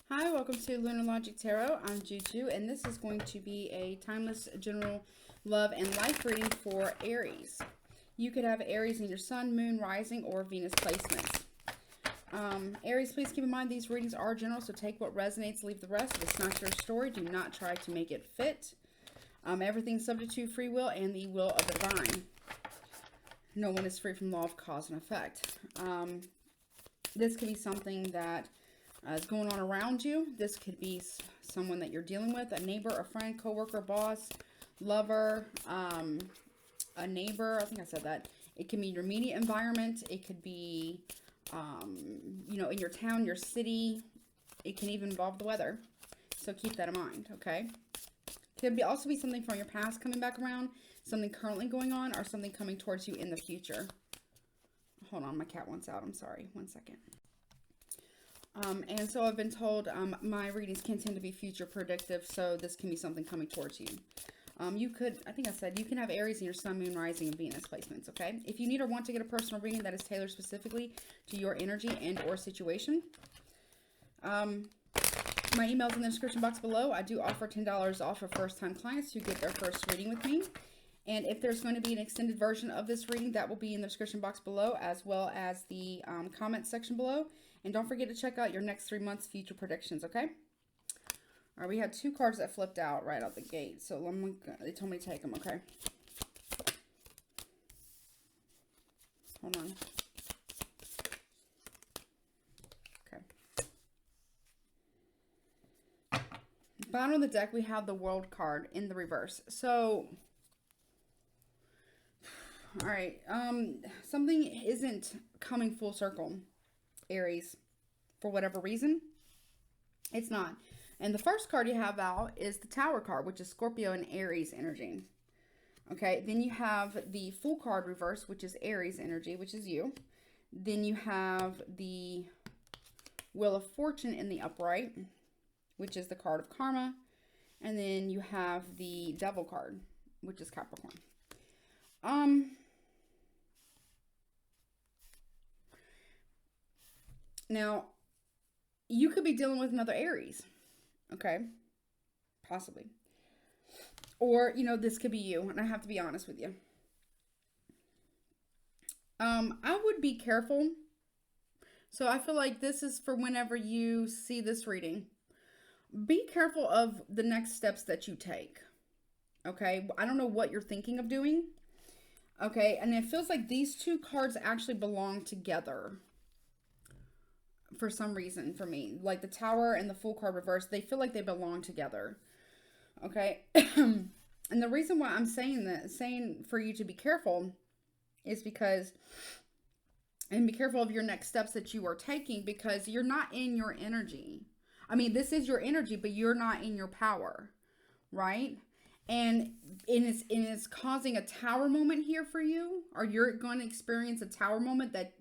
Hi, welcome to Lunar Logic Tarot. I'm Juju, and this is going to be a timeless general love and life reading for Aries. You could have Aries in your sun, moon, rising, or Venus placements. Aries, please keep in mind these readings are general, so take what resonates, leave the rest. If it's not your story, do not try to make it fit. Everything's subject to free will and the will of the divine. No one is free from law of cause and effect. This could be something that is going on around you. This could be someone that you're dealing with, a neighbor, a friend, coworker, boss, lover, a neighbor. I think I said that. It can be your immediate environment. It could be, you know, in your town, your city. It can even involve the weather. So keep that in mind, okay? Could also be something from your past coming back around, something currently going on, or something coming towards you in the future. Hold on, my cat wants out. I'm sorry. One second. And so I've been told my readings can tend to be future predictive, so this can be something coming towards you. You could, I think I said, you can have Aries in your sun, moon, rising, and Venus placements, okay? If you need or want to get a personal reading that is tailored specifically to your energy and or situation, my email's in the description box below. I do offer $10 off for first-time clients who get their first reading with me. And if there's going to be an extended version of this reading, that will be in the description box below, as well as the comment section below. And don't forget to check out your next 3 months future predictions, okay? All right, we had 2 cards that flipped out right out the gate. So they told me to take them, okay? Hold on. Okay. Bottom of the deck, we have the World card in the reverse. So, all right, something isn't coming full circle, Aries, for whatever reason. It's not. And the first card you have out is the Tower card, which is Scorpio and Aries energy. Okay, then you have the Fool card reverse, which is Aries energy, which is you. Then you have the Wheel of Fortune in the upright, which is the card of karma. And then you have the Devil card, which is Capricorn. Now, you could be dealing with another Aries, okay? Possibly. Or, you know, this could be you, and I have to be honest with you. I would be careful. So I feel like this is for whenever you see this reading. Be careful of the next steps that you take, okay? I don't know what you're thinking of doing, okay? And it feels like these 2 cards actually belong together. For some reason, for me, like the Tower and the Fool card reverse, they feel like they belong together. Okay. And the reason why I'm saying for you to be careful is because, and be careful of your next steps that you are taking, because you're not in your energy. I mean, this is your energy, but you're not in your power, right? And it's causing a Tower moment here for you, or you're going to experience a Tower moment that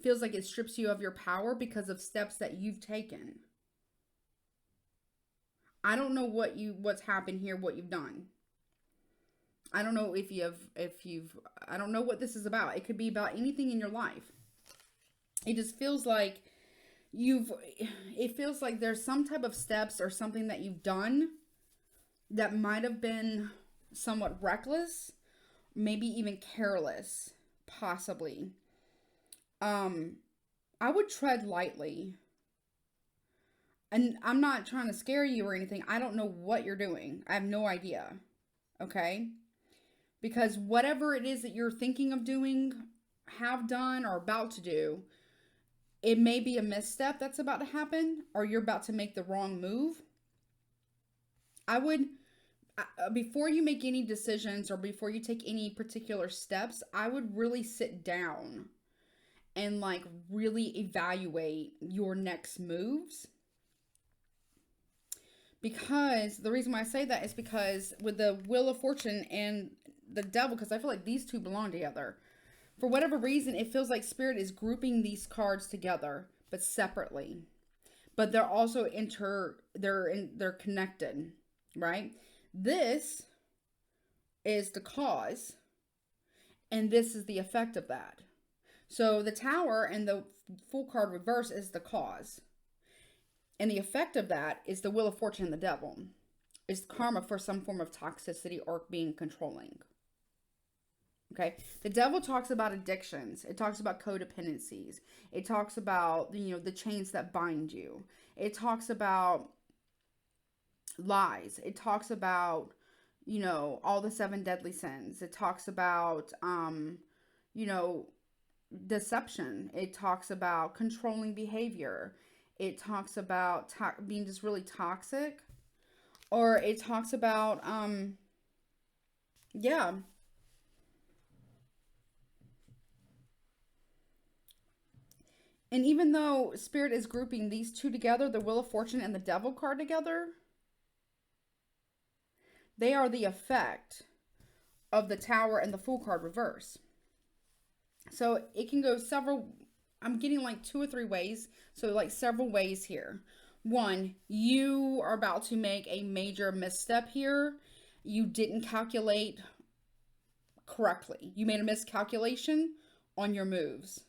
feels like it strips you of your power because of steps that you've taken. I don't know what's happened here, what you've done. I don't know if you've I don't know what this is about. It could be about anything in your life. It just feels like it feels like there's some type of steps or something that you've done that might have been somewhat reckless, maybe even careless, possibly. I would tread lightly. And I'm not trying to scare you or anything. I don't know what you're doing. I have no idea. Okay? Because whatever it is that you're thinking of doing, have done, or about to do, it may be a misstep that's about to happen, or you're about to make the wrong move. I would, before you make any decisions or before you take any particular steps, I would really sit down and like really evaluate your next moves. Because the reason why I say that is because with the Wheel of Fortune and the Devil, because I feel like these 2 belong together. For whatever reason, it feels like Spirit is grouping these cards together, but separately. But they're also they're connected, right? This is the cause, and this is the effect of that. So the Tower and the Fool card reverse is the cause. And the effect of that is the wheel of fortune and the devil. Is karma for some form of toxicity or being controlling. Okay. The devil talks about addictions. It talks about codependencies. It talks about, the chains that bind you. It talks about lies. It talks about, all the 7 deadly sins. It talks about, deception. It talks about controlling behavior. It talks about being just really toxic. Or it talks about, yeah. And even though Spirit is grouping these two together, the Wheel of Fortune and the Devil card together, they are the effect of the Tower and the Fool card reverse. So it can go several, I'm getting like 2 or 3 ways. So like several ways here. One, you are about to make a major misstep here. You didn't calculate correctly. You made a miscalculation on your moves.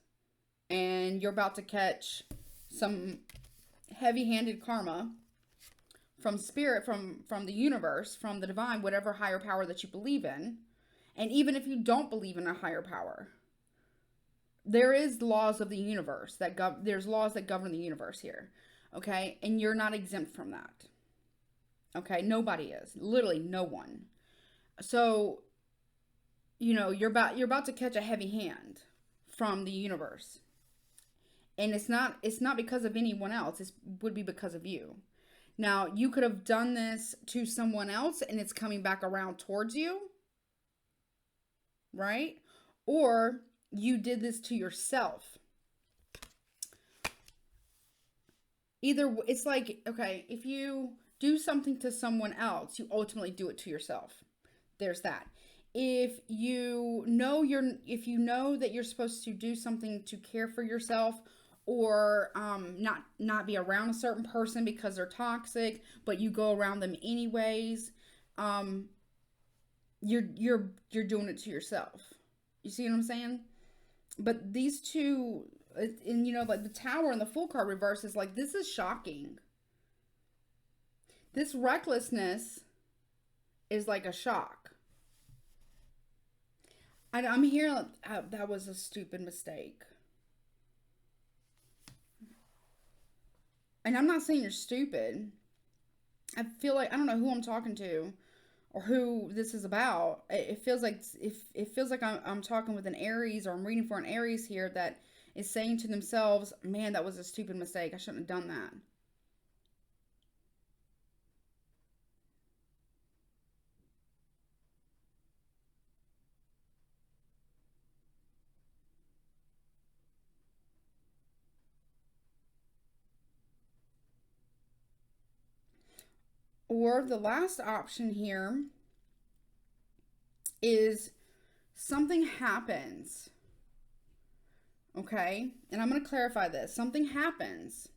And you're about to catch some heavy-handed karma from Spirit, from the universe, from the divine, whatever higher power that you believe in. And even if you don't believe in a higher power, there is laws of the universe there's laws that govern the universe here. Okay, and you're not exempt from that. Okay, nobody is. Literally no one. So, you're about to catch a heavy hand from the universe. And it's not because of anyone else. It would be because of you. Now, you could have done this to someone else and it's coming back around towards you. Right? Or you did this to yourself. Either, it's like, okay, if you do something to someone else, you ultimately do it to yourself. There's that. If you know that you're supposed to do something to care for yourself, or not be around a certain person because they're toxic, but you go around them anyways, you're doing it to yourself. You see what I'm saying? But these two, and like the Tower and the Fool card reverse is like, this is shocking. This recklessness is like a shock. I'm hearing that was a stupid mistake. And I'm not saying you're stupid. I feel like, I don't know who I'm talking to or who this is about. It feels like I'm talking with an Aries, or I'm reading for an Aries here that is saying to themselves, man, that was a stupid mistake. I shouldn't have done that. Or the last option here is something happens. Okay? And I'm going to clarify this. Something happens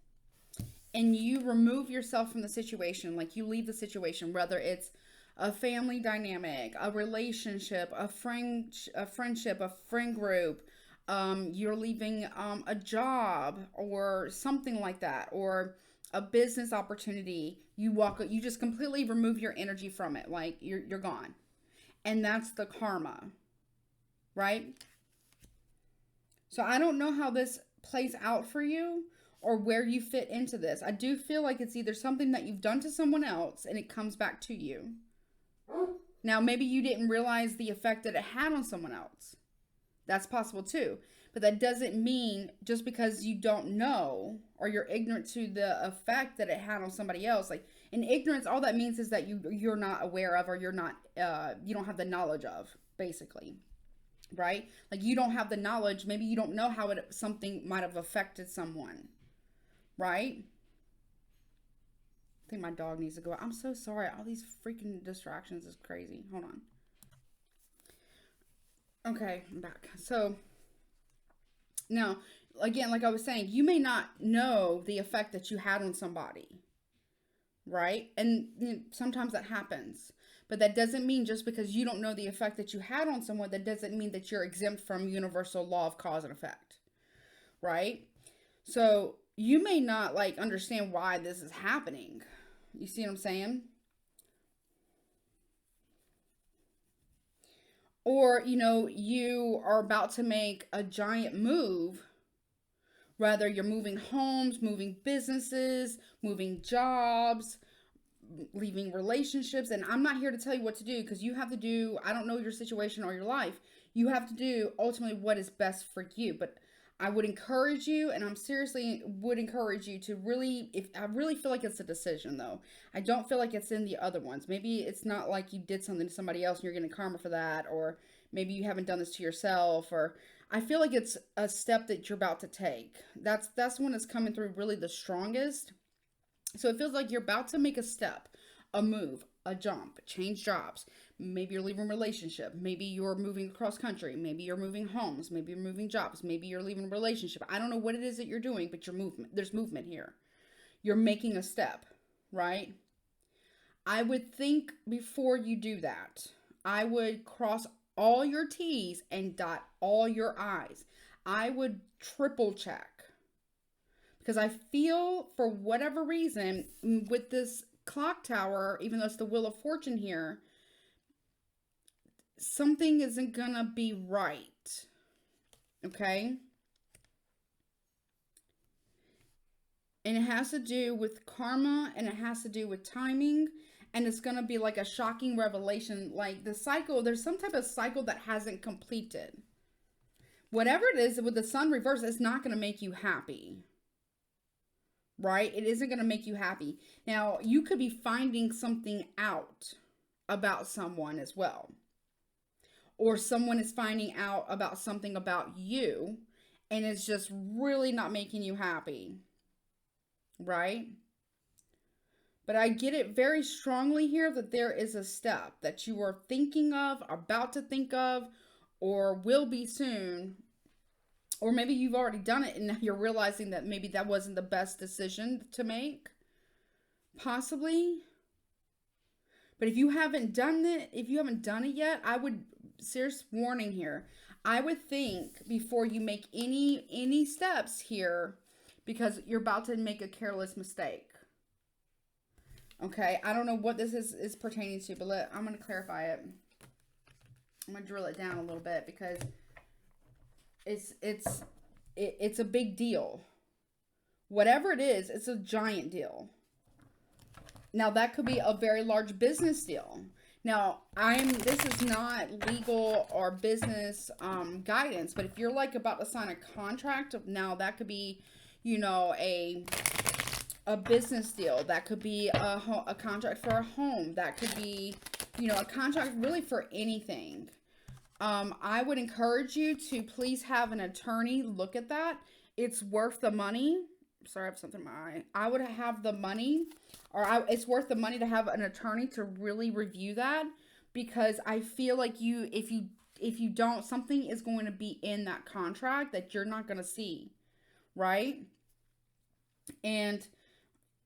and you remove yourself from the situation. Like you leave the situation, whether it's a family dynamic, a relationship, a friendship, a friend group. You're leaving a job or something like that, or a business opportunity. You just completely remove your energy from it. Like you're gone. And that's the karma, right? So I don't know how this plays out for you or where you fit into this. I do feel like it's either something that you've done to someone else and it comes back to you. Now, maybe you didn't realize the effect that it had on someone else. That's possible too. But that doesn't mean just because you don't know or you're ignorant to the effect that it had on somebody else. Like in ignorance, all that means is that you're not aware of, or you don't have the knowledge of, basically. Right? Like you don't have the knowledge. Maybe you don't know how something might have affected someone. Right? I think my dog needs to go out. I'm so sorry. All these freaking distractions is crazy. Hold on. Okay, I'm back. So now, again, like I was saying, you may not know the effect that you had on somebody, right? And sometimes that happens. But that doesn't mean just because you don't know the effect that you had on someone, that doesn't mean that you're exempt from universal law of cause and effect, right? So, you may not like understand why this is happening. You see what I'm saying? Or, you know, you are about to make a giant move. Whether you're moving homes, moving businesses, moving jobs, leaving relationships. And I'm not here to tell you what to do, because you have to do, I don't know your situation or your life. You have to do ultimately what is best for you. But I would encourage you, and I'm seriously would encourage you to really, if I really feel like it's a decision though. I don't feel like it's in the other ones. Maybe it's not like you did something to somebody else and you're getting karma for that, or maybe you haven't done this to yourself, or I feel like it's a step that you're about to take. That's when it's coming through really the strongest. So it feels like you're about to make a step, a move, a jump, change jobs. Maybe you're leaving a relationship. Maybe you're moving across country. Maybe you're moving homes. Maybe you're moving jobs. Maybe you're leaving a relationship. I don't know what it is that you're doing, but there's movement here. You're making a step, right? I would think before you do that, I would cross all your T's and dot all your I's. I would triple check. Because I feel, for whatever reason, with this clock tower, even though it's the Wheel of Fortune here, something isn't going to be right. Okay? And it has to do with karma, and it has to do with timing, and it's going to be like a shocking revelation. Like the cycle, there's some type of cycle that hasn't completed. Whatever it is, with the sun reversed, it's not going to make you happy. Right? It isn't going to make you happy. Now, you could be finding something out about someone as well. Or someone is finding out about something about you, and it's just really not making you happy. Right? But I get it very strongly here that there is a step that you are thinking of, about to think of, or will be soon. Or maybe you've already done it and now you're realizing that maybe that wasn't the best decision to make. Possibly. But if you haven't done it yet, I would, serious warning here, I would think before you make any steps here, because you're about to make a careless mistake. Okay, I don't know what this is pertaining to, but I'm going to clarify it. I'm going to drill it down a little bit, because it's a big deal. Whatever it is, it's a giant deal. Now, that could be a very large business deal. Now, this is not legal or business guidance, but if you're like about to sign a contract, now that could be, you know, a business deal. That could be a contract for a home. That could be, you know, a contract really for anything. I would encourage you to please have an attorney look at that. It's worth the money. Sorry, I have something in my eye. I would have the money, it's worth the money to have an attorney to really review that, because I feel like if you don't, something is going to be in that contract that you're not going to see, right? And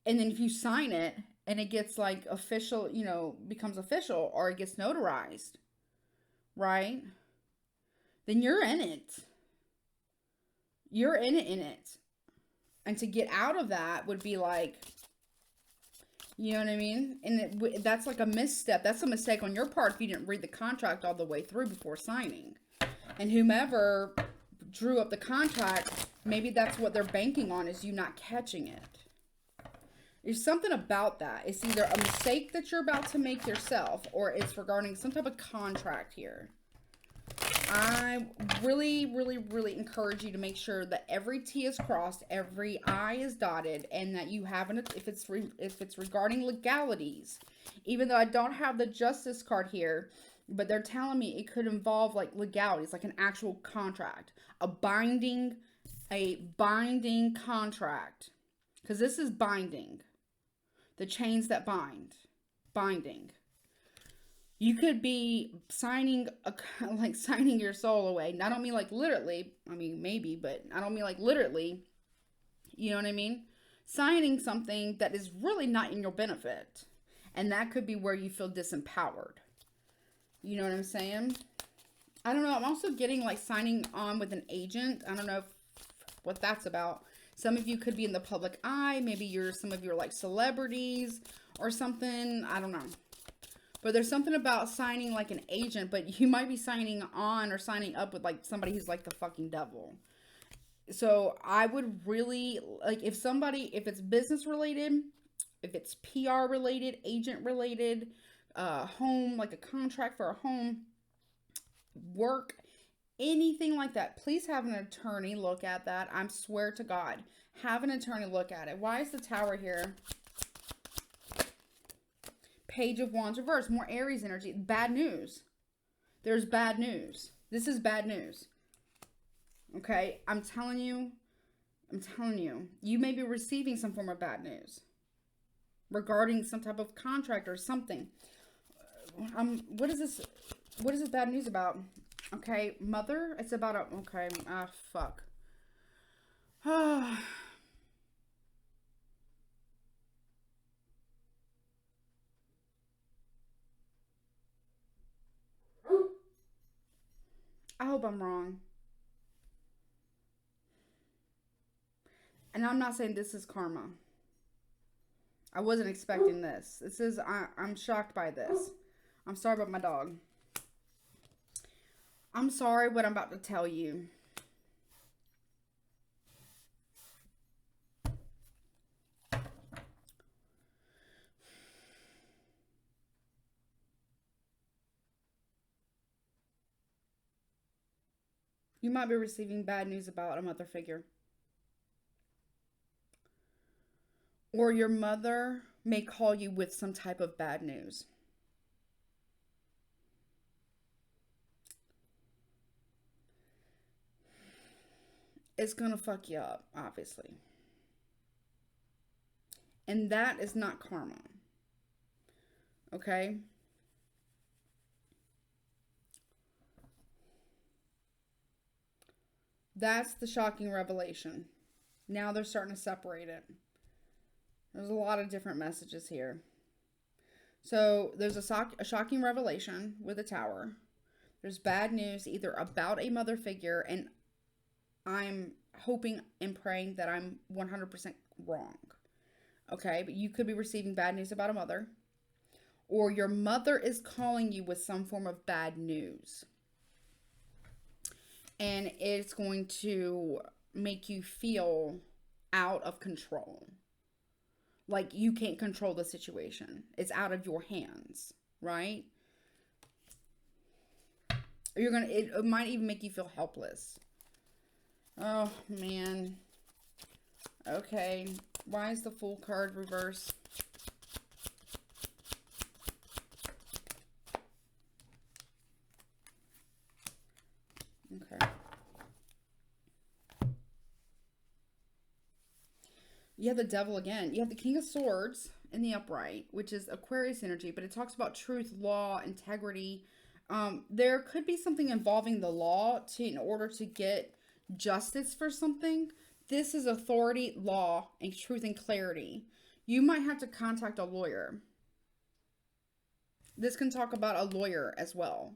then if you sign it and it gets like official, you know, becomes official, or it gets notarized, right? Then you're in it. You're in it. And to get out of that would be like, you know what I mean? And that's like a misstep. That's a mistake on your part if you didn't read the contract all the way through before signing. And whomever drew up the contract, maybe that's what they're banking on, is you not catching it. There's something about that. It's either a mistake that you're about to make yourself, or it's regarding some type of contract here. I really, really, really encourage you to make sure that every T is crossed, every I is dotted, and that you have if it's regarding legalities. Even though I don't have the Justice card here, but they're telling me it could involve like legalities, like an actual contract, a binding contract, because this is binding. The chains that binding. You could be signing signing your soul away. And I don't mean like literally. I mean, maybe, but I don't mean like literally. You know what I mean? Signing something that is really not in your benefit. And that could be where you feel disempowered. You know what I'm saying? I don't know. I'm also getting like signing on with an agent. I don't know what that's about. Some of you could be in the public eye. Maybe some of you are like celebrities or something. I don't know. But there's something about signing like an agent, but you might be signing on or signing up with like somebody who's like the fucking devil. So I would really like if it's business related, if it's PR related, agent related, home, like a contract for a home, work, anything like that, please have an attorney look at that. I swear to God, have an attorney look at it. Why is the Tower here? Page of Wands reverse, more Aries energy. Bad news. There's bad news. This is bad news. Okay, I'm telling you, you may be receiving some form of bad news regarding some type of contract or something. What is this bad news about? Okay, mother, it's about fuck. I hope I'm wrong. And I'm not saying this is karma. I wasn't expecting this. I'm shocked by this. I'm sorry about my dog. I'm sorry what I'm about to tell you. You might be receiving bad news about a mother figure. Or your mother may call you with some type of bad news. It's going to fuck you up, obviously. And that is not karma. Okay? That's the shocking revelation. Now they're starting to separate it. There's a lot of different messages here. So there's a shocking revelation with the Tower. There's bad news either about a mother figure, and I'm hoping and praying that I'm 100% wrong. Okay, but you could be receiving bad news about a mother, or your mother is calling you with some form of bad news. And it's going to make you feel out of control. Like you can't control the situation. It's out of your hands, right? It might even make you feel helpless. Oh, man. Okay. Why is the Fool card reverse? Okay. You have the Devil again. You have the King of Swords in the upright, which is Aquarius energy, but it talks about truth, law, integrity. There could be something involving the law in order to get justice for something. This is authority, law, and truth and clarity. You might have to contact a lawyer. This can talk about a lawyer as well.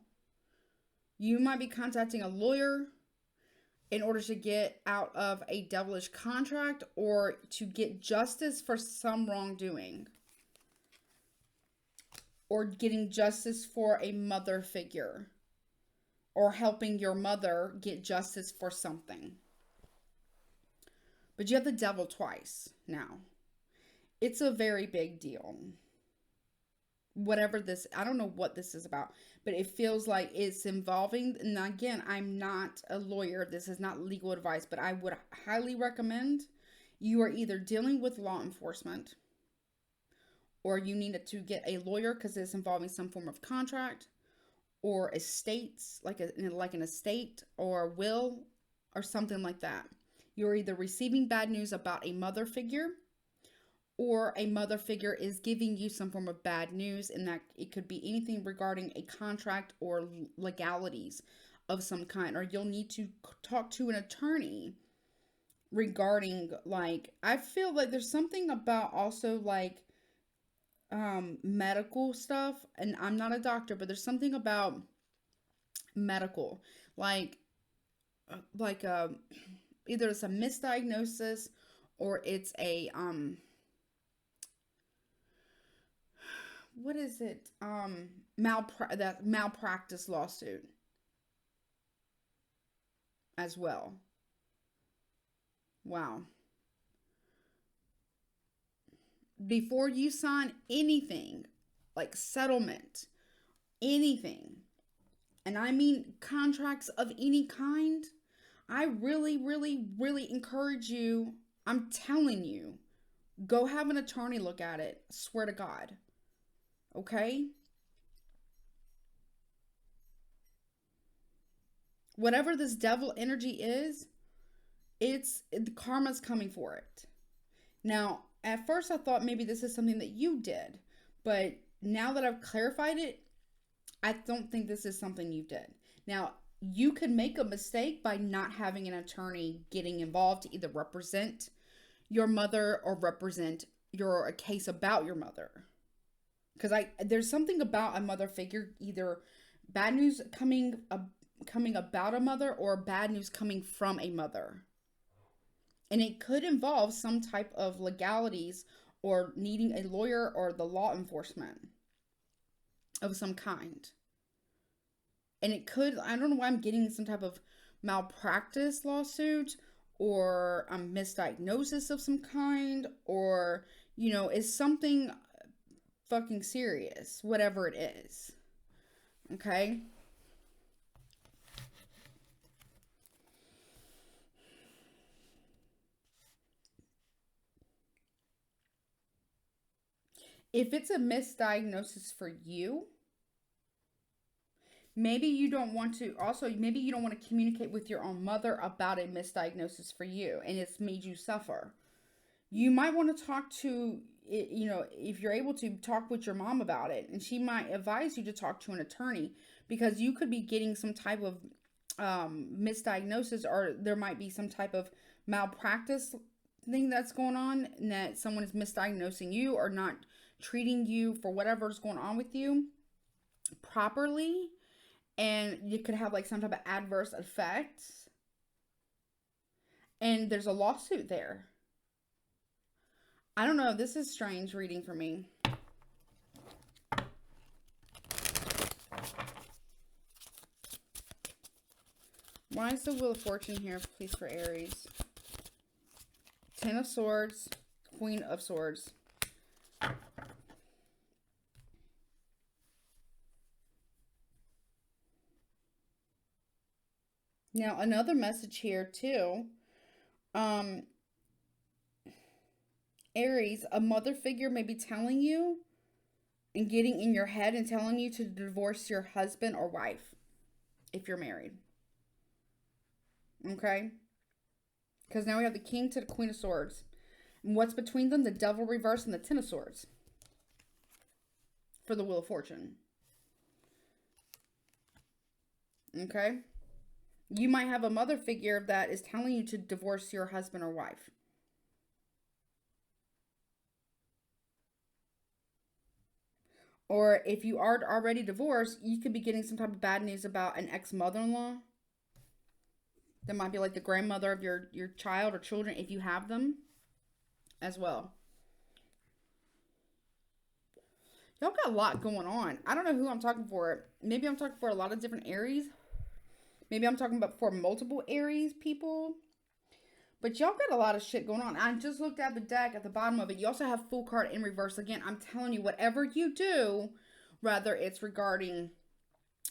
You might be contacting a lawyer in order to get out of a devilish contract or to get justice for some wrongdoing. Or getting justice for a mother figure. Or helping your mother get justice for something. But you have the Devil twice now. It's a very big deal. Whatever this, I don't know what this is about, but it feels like it's involving, and again, I'm not a lawyer. This is not legal advice, but I would highly recommend you are either dealing with law enforcement or you need to get a lawyer because it's involving some form of contract or estates, like an estate or a will or something like that. You're either receiving bad news about a mother figure or a mother figure is giving you some form of bad news, and that it could be anything regarding a contract or legalities of some kind, or you'll need to talk to an attorney regarding, like, I feel like there's something about also like medical stuff, and I'm not a doctor, but there's something about medical, like either it's a misdiagnosis or it's a what is it? That malpractice lawsuit as well. Wow. Before you sign anything, like settlement, anything, and I mean contracts of any kind, I really, really, really encourage you. I'm telling you, go have an attorney look at it. Swear to God. Okay? Whatever this devil energy is, the karma's coming for it. Now, at first I thought maybe this is something that you did, but now that I've clarified it, I don't think this is something you did. Now, you could make a mistake by not having an attorney getting involved to either represent your mother or represent a case about your mother. Because there's something about a mother figure, either bad news coming about a mother or bad news coming from a mother. And it could involve some type of legalities or needing a lawyer or the law enforcement of some kind. And it could, I don't know why I'm getting some type of malpractice lawsuit or a misdiagnosis of some kind, or, is something fucking serious, whatever it is. Okay? If it's a misdiagnosis for you, maybe you don't want to communicate with your own mother about a misdiagnosis for you and it's made you suffer. You might want to talk to, if you're able to talk with your mom about it, and she might advise you to talk to an attorney, because you could be getting some type of misdiagnosis, or there might be some type of malpractice thing that's going on, and that someone is misdiagnosing you or not treating you for whatever's going on with you properly, and you could have like some type of adverse effects, and there's a lawsuit there. I don't know. This is strange reading for me. Why is the Wheel of Fortune here, please, for Aries? Ten of Swords, Queen of Swords. Now, another message here, too. Aries, a mother figure may be telling you and getting in your head and telling you to divorce your husband or wife if you're married. Okay? Because now we have the King to the Queen of Swords. And what's between them? The Devil reverse and the Ten of Swords. For the Wheel of Fortune. Okay? You might have a mother figure that is telling you to divorce your husband or wife. Or if you are already divorced, you could be getting some type of bad news about an ex-mother-in-law. That might be like the grandmother of your child or children, if you have them, as well. Y'all got a lot going on. I don't know who I'm talking for. Maybe I'm talking for a lot of different Aries. Maybe I'm talking about for multiple Aries people. But y'all got a lot of shit going on. I just looked at the deck at the bottom of it. You also have Fool card in reverse. Again, I'm telling you, whatever you do, whether it's regarding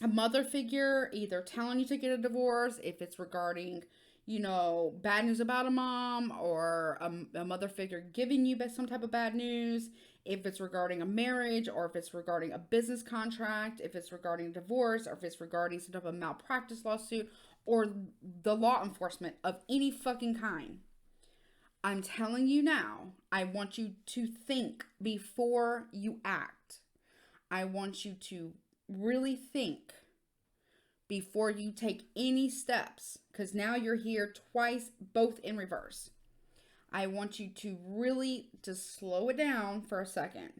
a mother figure either telling you to get a divorce, if it's regarding, bad news about a mom, or a mother figure giving you some type of bad news, if it's regarding a marriage, or if it's regarding a business contract, if it's regarding a divorce, or if it's regarding some type of malpractice lawsuit, or the law enforcement of any fucking kind. I'm telling you now, I want you to think before you act. I want you to really think before you take any steps, because now you're here twice, both in reverse. I want you to really just slow it down for a second.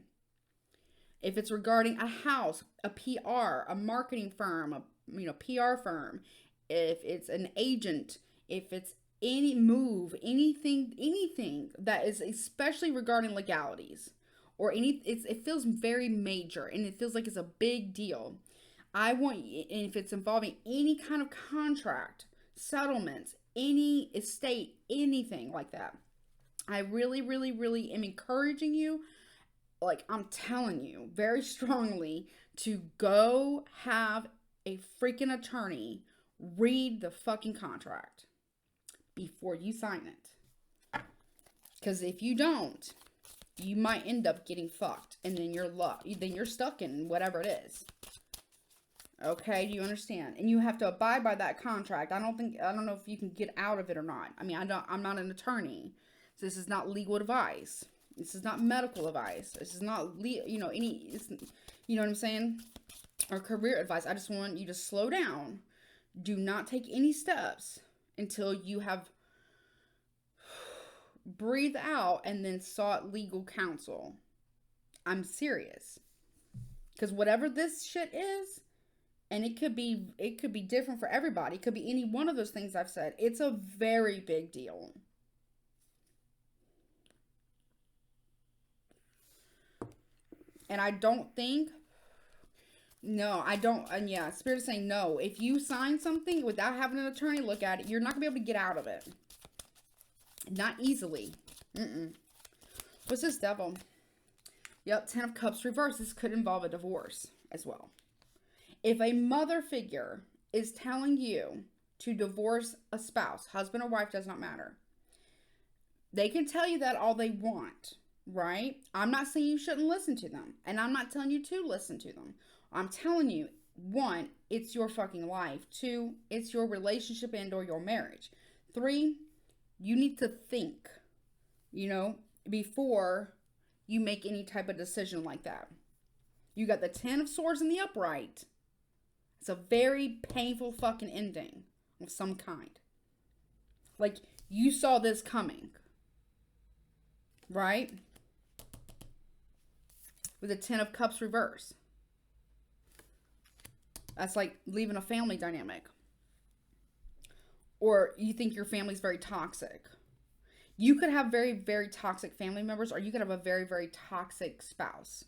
If it's regarding a house, a PR, a marketing firm, a PR firm, if it's an agent, if it's any move, anything that is especially regarding legalities or it feels very major and it feels like it's a big deal. I want, and if it's involving any kind of contract, settlements, any estate, anything like that, I really, really, really am encouraging you, like I'm telling you very strongly, to go have a freaking attorney read the fucking contract before you sign it. Because if you don't, you might end up getting fucked, and then you're stuck in whatever it is. Okay, do you understand? And you have to abide by that contract. I don't know if you can get out of it or not. I mean, I'm not an attorney. So this is not legal advice. This is not medical advice. This is not, you know what I'm saying? Or career advice. I just want you to slow down. Do not take any steps until you have breathed out and then sought legal counsel. I'm serious. Because whatever this shit is, and it could be different for everybody. It could be any one of those things I've said. It's a very big deal. And I don't think, no, I don't, and yeah, Spirit is saying no. If you sign something without having an attorney look at it, you're not going to be able to get out of it. Not easily. What's this, Devil? Yep, 10 of Cups reversed. This could involve a divorce as well. If a mother figure is telling you to divorce a spouse, husband or wife, does not matter. They can tell you that all they want. Right? I'm not saying you shouldn't listen to them. And I'm not telling you to listen to them. I'm telling you, 1, it's your fucking life. 2, it's your relationship and or your marriage. 3, you need to think, before you make any type of decision like that. You got the 10 of Swords in the upright. It's a very painful fucking ending of some kind. Like, you saw this coming. Right? With the 10 of Cups reverse. That's like leaving a family dynamic. Or you think your family's very toxic. You could have very, very toxic family members, or you could have a very, very toxic spouse.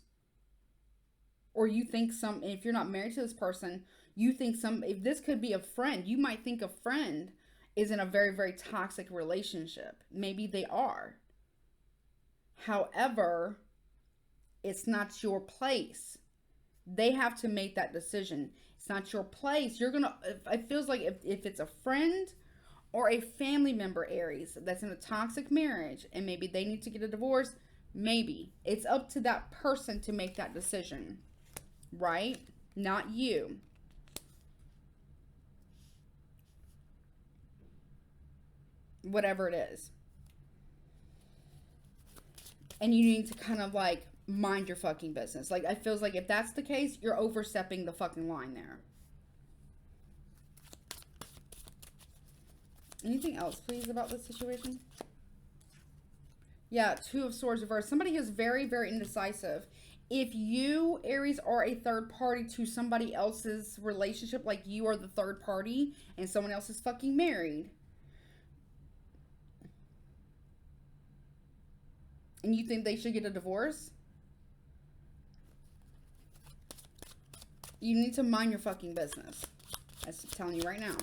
Or you think if you're not married to this person, you think if this could be a friend, you might think a friend is in a very, very toxic relationship. Maybe they are. However, it's not your place. They have to make that decision. It's not your place. It feels like if it's a friend or a family member, Aries, that's in a toxic marriage and maybe they need to get a divorce, maybe. It's up to that person to make that decision. Right? Not you. Whatever it is. And you need to kind of like mind your fucking business. Like, it feels like if that's the case, you're overstepping the fucking line there. Anything else, please, about this situation? Yeah, 2 of Swords reversed. Somebody is very, very indecisive. If you, Aries, are a third party to somebody else's relationship, like you are the third party and someone else is fucking married, and you think they should get a divorce, you need to mind your fucking business. That's telling you right now.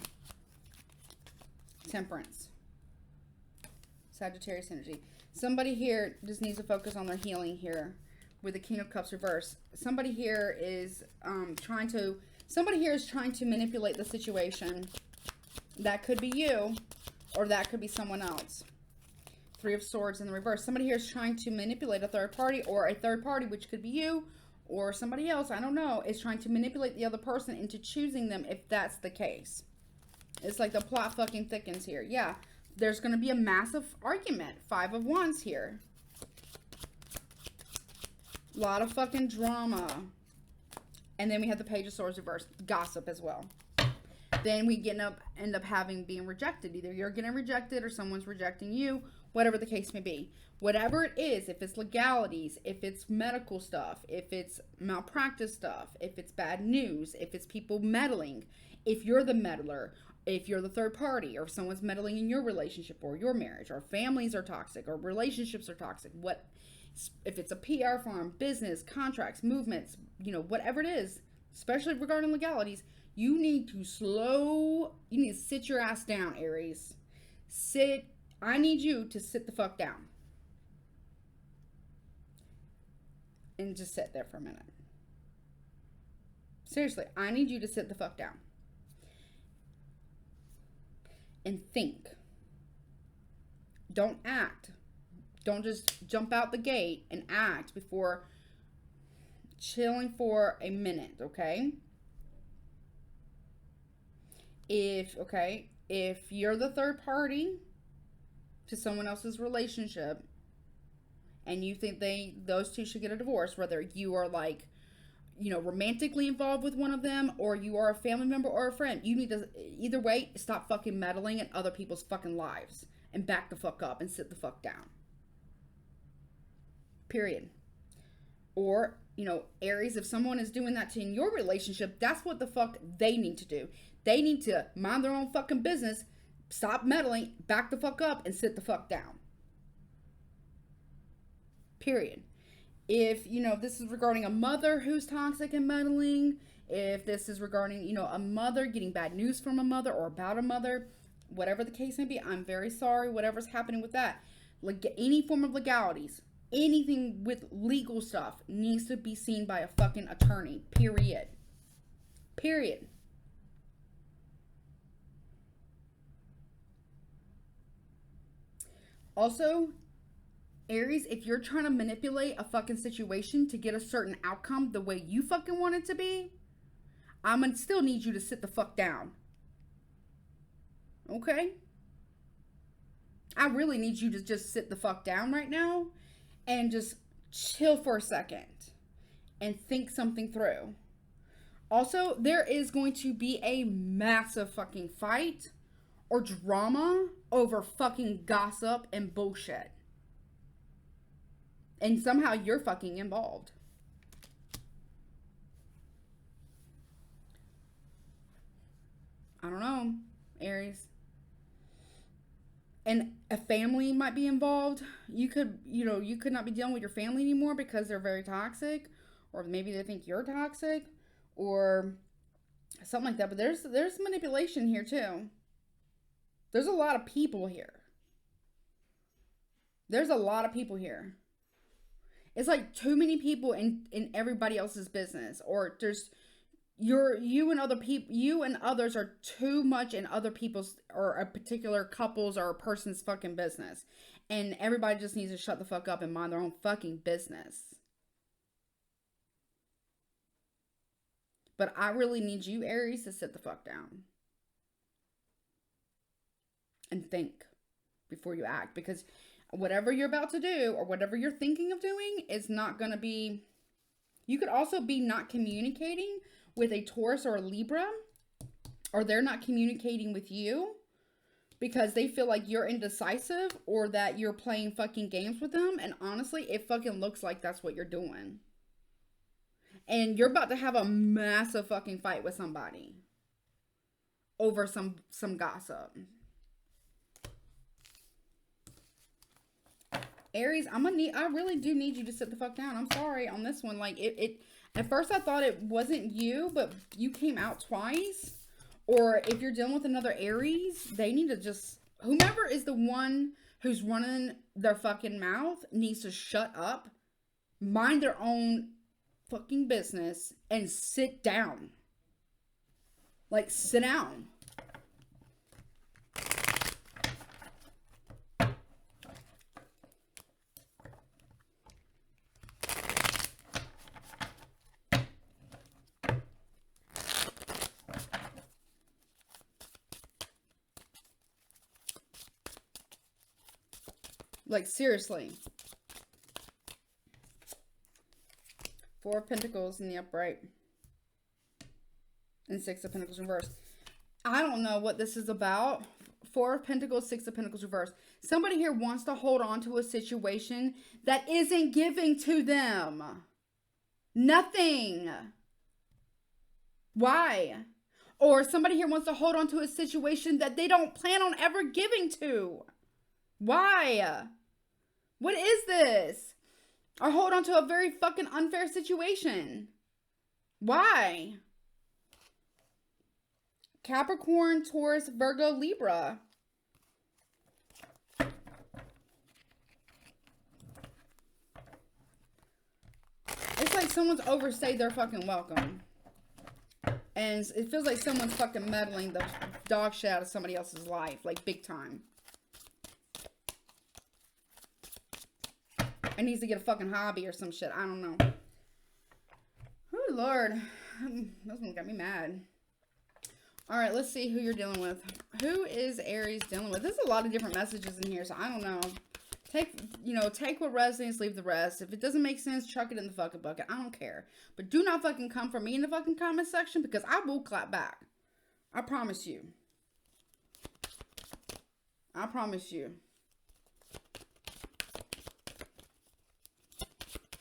Temperance. Sagittarius energy. Somebody here just needs to focus on their healing here with the King of Cups reverse. Somebody here is trying to manipulate the situation. That could be you, or that could be someone else. 3 of Swords in the reverse. Somebody here is trying to manipulate a third party, or a third party, which could be you or somebody else, I don't know, is trying to manipulate the other person into choosing them if that's the case. It's like the plot fucking thickens here. Yeah, there's going to be a massive argument. 5 of Wands here. A lot of fucking drama. And then we have the Page of Swords reversed. Gossip as well. Then we end up being rejected. Either you're getting rejected or someone's rejecting you. whatever the case may be. Whatever it is, if it's legalities, if it's medical stuff, if it's malpractice stuff, if it's bad news, if it's people meddling, if you're the meddler, if you're the third party, or if someone's meddling in your relationship or your marriage, or families are toxic, or relationships are toxic, if it's a PR firm, business, contracts, movements, you know, whatever it is, especially regarding legalities, you need to sit your ass down, Aries. I need you to sit the fuck down. And just sit there for a minute. Seriously, I need you to sit the fuck down. And think. Don't act. Don't just jump out the gate and act before chilling for a minute, okay? If you're the third party to someone else's relationship and you think those two should get a divorce, whether you are like, you know, romantically involved with one of them, or you are a family member or a friend, you need to, either way, stop fucking meddling in other people's fucking lives and back the fuck up and sit the fuck down. Period. Or, you know, Aries, if someone is doing that to in your relationship, that's what the fuck they need to do. They need to mind their own fucking business, stop meddling, back the fuck up, and sit the fuck down. Period. If, you know, this is regarding a mother who's toxic and meddling, if this is regarding, you know, a mother getting bad news from a mother or about a mother, whatever the case may be, I'm very sorry, whatever's happening with that. Like, any form of legalities, anything with legal stuff needs to be seen by a fucking attorney. Period. Period. Also, Aries, if you're trying to manipulate a fucking situation to get a certain outcome the way you fucking want it to be, I'm gonna still need you to sit the fuck down. Okay? I really need you to just sit the fuck down right now and just chill for a second and think something through. Also, there is going to be a massive fucking fight or drama over fucking gossip and bullshit. And somehow you're fucking involved. I don't know, Aries. And a family might be involved. You could not be dealing with your family anymore because they're very toxic, or maybe they think you're toxic, or something like that. But there's manipulation here too. There's a lot of people here. There's a lot of people here. It's like too many people in everybody else's business, or there's you and others are too much in other people's or a particular couple's or a person's fucking business, and everybody just needs to shut the fuck up and mind their own fucking business. But I really need you, Aries, to sit the fuck down and think before you act, because whatever you're about to do or whatever you're thinking of doing is not going to be... You could also be not communicating with a Taurus or a Libra, or they're not communicating with you because they feel like you're indecisive or that you're playing fucking games with them. And honestly, it fucking looks like that's what you're doing. And you're about to have a massive fucking fight with somebody over some gossip. Aries, I really do need you to sit the fuck down. I'm sorry on this one. Like, at first I thought it wasn't you, but you came out twice. Or if you're dealing with another Aries, they need to just, whomever is the one who's running their fucking mouth needs to shut up, mind their own fucking business, and sit down. Like, sit down. Like, seriously. Four of Pentacles in the upright. And Six of Pentacles reversed. I don't know what this is about Four of Pentacles, Six of Pentacles reversed. Somebody here wants to hold on to a situation that isn't giving to them. Nothing. Why? Or somebody here wants to hold on to a situation that they don't plan on ever giving to. Why? What is this? Or hold on to a very fucking unfair situation. Why? Capricorn, Taurus, Virgo, Libra. It's like someone's overstayed their fucking welcome. And it feels like someone's fucking meddling the dog shit out of somebody else's life. Like, big time. It needs to get a fucking hobby or some shit. I don't know. Oh, Lord. This one got me mad. Alright, let's see who you're dealing with. Who is Aries dealing with? There's a lot of different messages in here, so I don't know. Take what resonates, leave the rest. If it doesn't make sense, chuck it in the fucking bucket. I don't care. But do not fucking come for me in the fucking comment section, because I will clap back. I promise you. I promise you.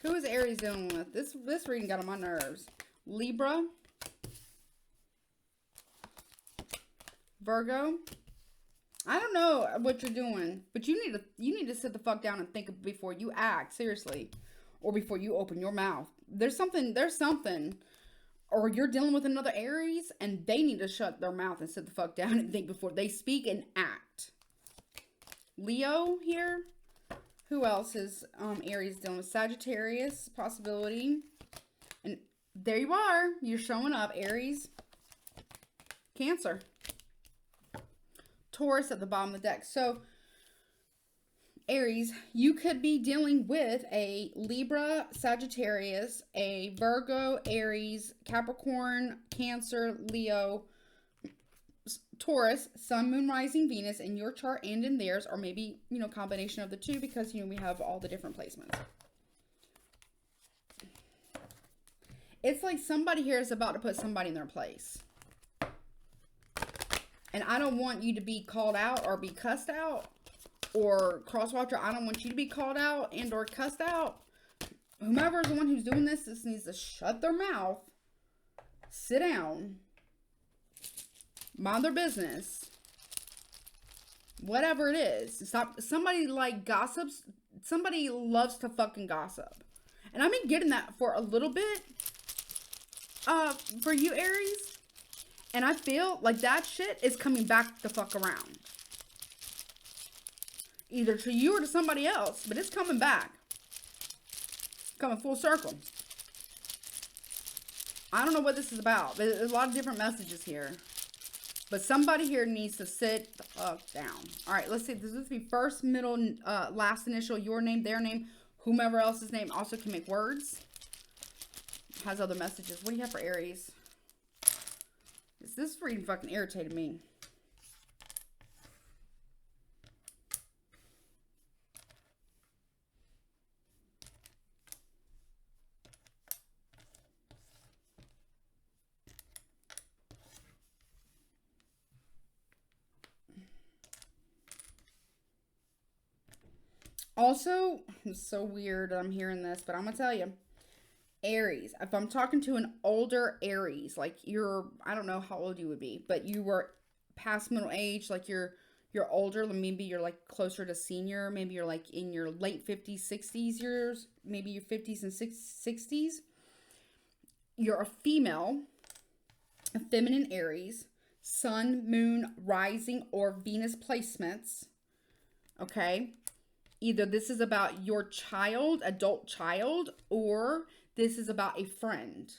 Who is Aries dealing with? This reading got on my nerves. Libra. Virgo. I don't know what you're doing, but you need to sit the fuck down and think before you act, seriously, or before you open your mouth. There's something, or you're dealing with another Aries, and they need to shut their mouth and sit the fuck down and think before they speak and act. Leo here. Who else is Aries dealing with? Sagittarius, possibility. And there you are. You're showing up. Aries. Cancer. Taurus at the bottom of the deck. So, Aries, you could be dealing with a Libra, Sagittarius, a Virgo, Aries, Capricorn, Cancer, Leo, Taurus, Sun, Moon, Rising, Venus in your chart and in theirs, or maybe, combination of the two, because, we have all the different placements. It's like somebody here is about to put somebody in their place. And I don't want you to be called out or be cussed out or crosswatcher. I don't want you to be called out and or cussed out. Whomever is the one who's doing this needs to shut their mouth, sit down, mind their business, whatever it is. Stop. Somebody like gossips. Somebody loves to fucking gossip. And I've been getting that for a little bit for you, Aries. And I feel like that shit is coming back the fuck around. Either to you or to somebody else. But it's coming back. Coming full circle. I don't know what this is about. There's a lot of different messages here. But somebody here needs to sit the fuck down. Alright, let's see. This is the first, middle, last initial. Your name, their name, whomever else's name also can make words. Has other messages. What do you have for Aries? This reading fucking irritated me. Also, it's so weird I'm hearing this, but I'm going to tell you. Aries, if I'm talking to an older Aries, like I don't know how old you would be, but you were past middle age, like you're older, maybe you're like closer to senior, maybe you're like in your late 50s, 60s years, maybe your 50s and 60s. You're a female, a feminine Aries, Sun, Moon, Rising, or Venus placements, okay? Either this is about your child, adult child, or this is about a friend,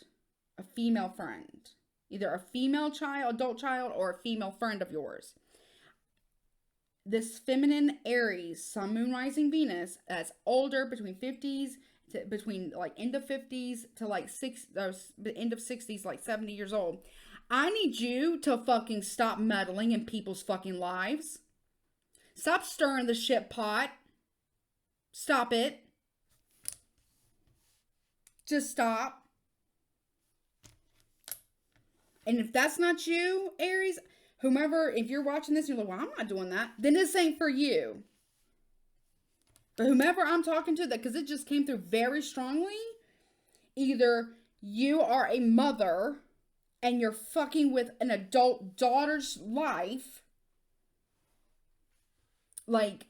a female friend. Either a female child, adult child, or a female friend of yours. This feminine Aries, Sun, Moon, Rising, Venus, that's older, between 50s, between like end of 50s to like end of 60s, like 70 years old. I need you to fucking stop meddling in people's fucking lives. Stop stirring the shit pot. Stop it. Just stop. And if that's not you, Aries, whomever, if you're watching this, you're like, well, I'm not doing that. Then this ain't for you. But whomever I'm talking to, that because it just came through very strongly, either you are a mother and you're fucking with an adult daughter's life, like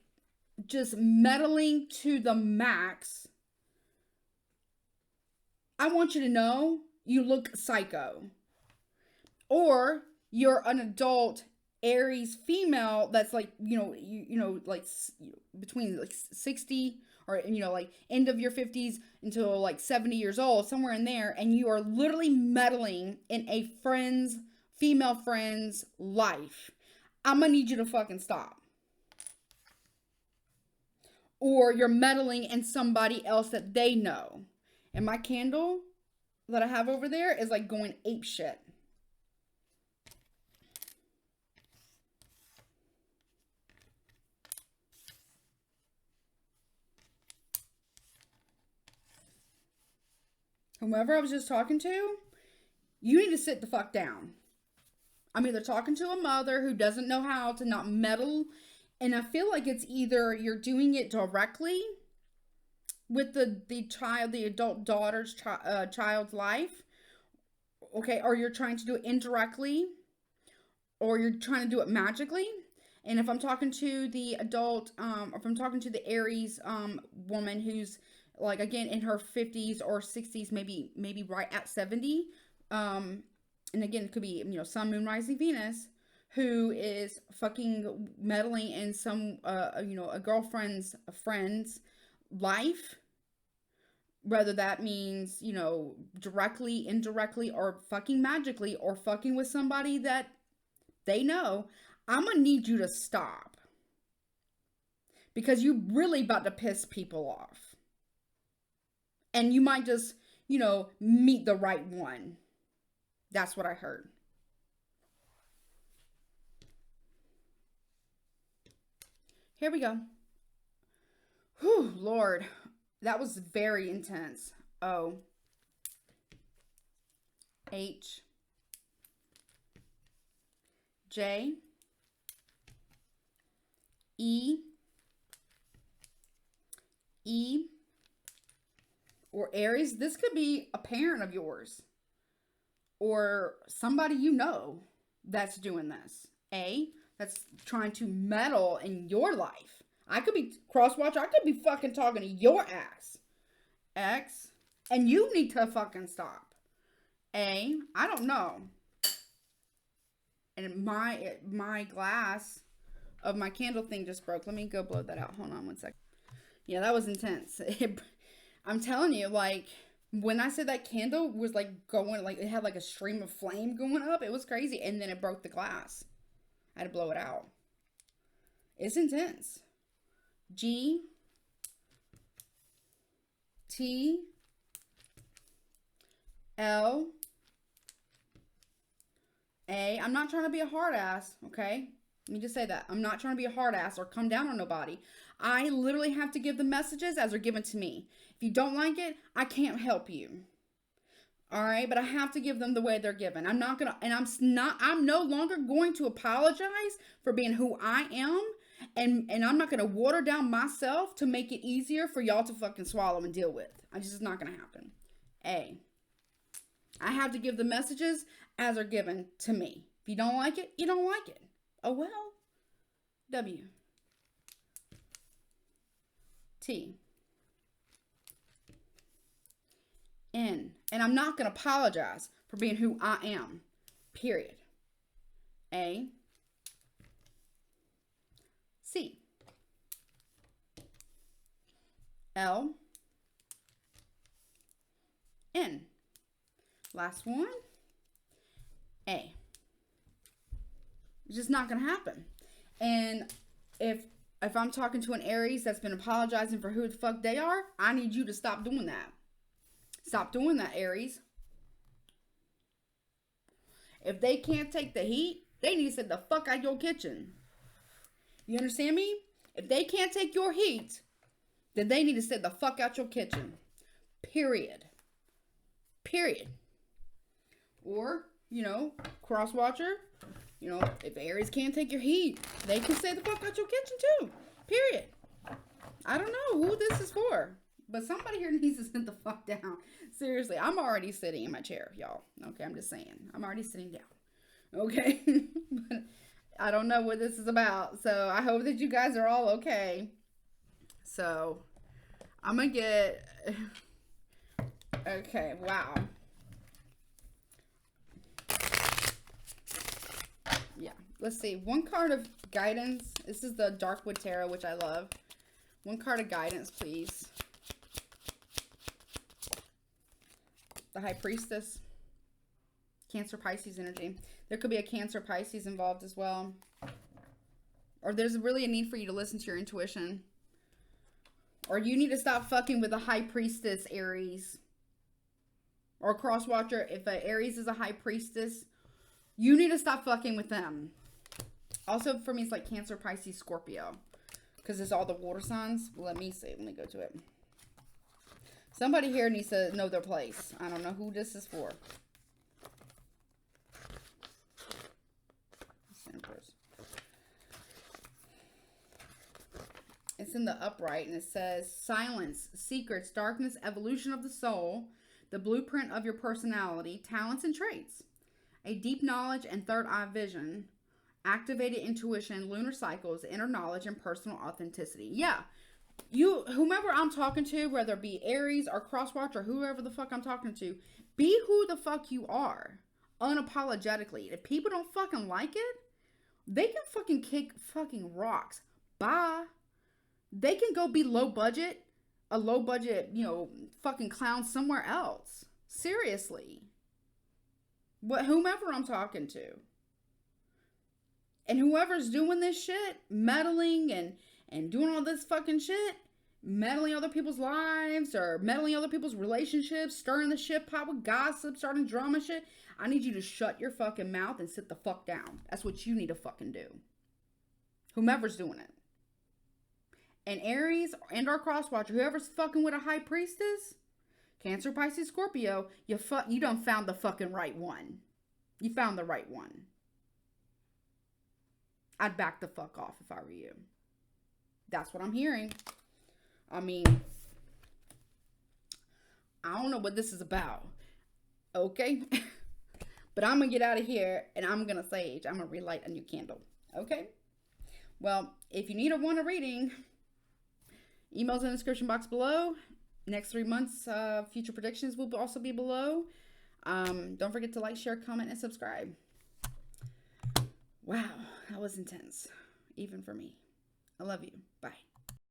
just meddling to the max. I want you to know you look psycho. Or you're an adult Aries female that's like, like between like 60 or, like end of your 50s until like 70 years old, somewhere in there. And you are literally meddling in a female friend's life. I'm going to need you to fucking stop. Or you're meddling in somebody else that they know. And my candle that I have over there is like going ape shit. Whomever I was just talking to, you need to sit the fuck down. I'm either talking to a mother who doesn't know how to not meddle, and I feel like it's either you're doing it directly with the adult daughter's child's life, okay, or you're trying to do it indirectly, or you're trying to do it magically. And if I'm talking to the adult, if I'm talking to the Aries woman who's like, again, in her 50s or 60s, maybe right at 70, and again, it could be, sun, moon, rising, Venus, who is fucking meddling in some, a girlfriend's friend's life, whether that means, directly, indirectly, or fucking magically, or fucking with somebody that they know. I'm gonna need you to stop, because you're really about to piss people off. And you might just, meet the right one. That's what I heard. Here we go. Whew, Lord. That was very intense. O. H. J. E. E. Or Aries, this could be a parent of yours. Or somebody you know that's doing this. A, that's trying to meddle in your life. I could be crosswatch. I could be fucking talking to your ass. X, and you need to fucking stop. A, I don't know. And my glass of my candle thing just broke. Let me go blow that out. Hold on one second. Yeah, that was intense. I'm telling you, like, when I said that candle was like going, like it had like a stream of flame going up, it was crazy. And then it broke the glass. I had to blow it out. It's intense. G. T. L. A. I'm not trying to be a hard ass, okay? Let me just say that. I'm not trying to be a hard ass or come down on nobody. I literally have to give the messages as they're given to me. If you don't like it, I can't help you. All right, but I have to give them the way they're given. I'm not gonna, and I'm no longer going to apologize for being who I am, and I'm not gonna water down myself to make it easier for y'all to fucking swallow and deal with. It's just not gonna happen. A. I have to give the messages as they're given to me. If you don't like it, you don't like it. Oh well. W. T. N. And I'm not going to apologize for being who I am. Period. A. C. L. N. Last one. A. It's just not going to happen. And if I'm talking to an Aries that's been apologizing for who the fuck they are, I need you to stop doing that. Stop doing that, Aries. If they can't take the heat, they need to sit the fuck out your kitchen. You understand me? If they can't take your heat, then they need to sit the fuck out your kitchen. Period. Period. Or, cross watcher, You know, if Aries can't take your heat, they can stay the fuck out your kitchen too. Period. I don't know who this is for, but somebody here needs to sit the fuck down. Seriously, I'm already sitting in my chair, y'all. Okay, I'm just saying. I'm already sitting down. Okay? But I don't know what this is about, so I hope that you guys are all okay. So, I'm gonna get... Okay, wow. Yeah, let's see. One card of guidance. This is the Darkwood Tarot, which I love. One card of guidance, please. The High Priestess. Cancer Pisces energy. There could be a Cancer Pisces involved as well. Or there's really a need for you to listen to your intuition. Or you need to stop fucking with the High Priestess, Aries. Or Cross Watcher. If an Aries is a High Priestess, you need to stop fucking with them. Also, for me, it's like Cancer, Pisces, Scorpio. Because it's all the water signs. Let me see. Let me go to it. Somebody here needs to know their place. I don't know who this is for. It's in the upright, and it says, silence, secrets, darkness, evolution of the soul, the blueprint of your personality, talents, and traits, a deep knowledge and third eye vision, activated intuition, lunar cycles, inner knowledge, and personal authenticity. Yeah, whomever I'm talking to, whether it be Aries or Crosswatch or whoever the fuck I'm talking to, be who the fuck you are, unapologetically. If people don't fucking like it, they can fucking kick fucking rocks. Bye. They can go be low budget, you know, fucking clown somewhere else. Seriously. Whomever I'm talking to. And whoever's doing this shit, meddling and doing all this fucking shit, meddling other people's lives or meddling other people's relationships, stirring the shit pot with gossip, starting drama shit, I need you to shut your fucking mouth and sit the fuck down. That's what you need to fucking do. Whomever's doing it. And Aries and our Crosswatcher, whoever's fucking with a High Priestess, Cancer, Pisces, Scorpio, you done found the fucking right one. You found the right one. I'd back the fuck off if I were you. That's what I'm hearing. I mean, I don't know what this is about. Okay? But I'm going to get out of here and I'm going to sage. I'm going to relight a new candle. Okay? Well, if you need a reading, emails in the description box below. Next 3 months, future predictions will also be below. Don't forget to like, share, comment, and subscribe. Wow, that was intense. Even for me. I love you. Bye.